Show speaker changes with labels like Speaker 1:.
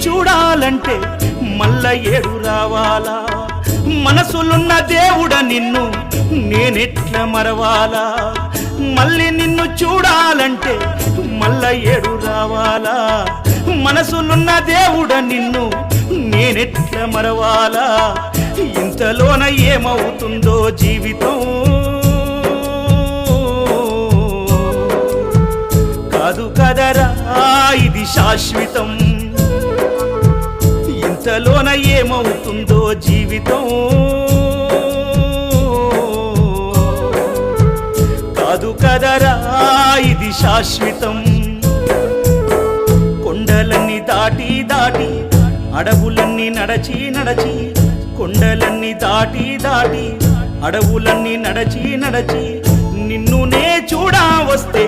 Speaker 1: చూడాలంటే మల్ల ఏడు రావాలా మనసులున్న దేవుడ నిన్ను నేనెట్ల మరవాలా మళ్ళీ నిన్ను చూడాలంటే మల్ల ఏడు రావాలా మనసులున్న దేవుడ నిన్ను నేనెట్ల మరవాలా ఇంతలోన ఏమవుతుందో జీవితం కాదు కదరా ఇది శాశ్వతం ఇంతలోన ఏమవుతుందో జీవితం కాదు కదరా ఇది శాశ్వతం కొండలన్నీ దాటి దాటి అడవులన్నీ నడచి నడచి కొండలన్నీ దాటి దాటి అడవులన్నీ నడచి నడచి నిన్ను నే చూడా వస్తే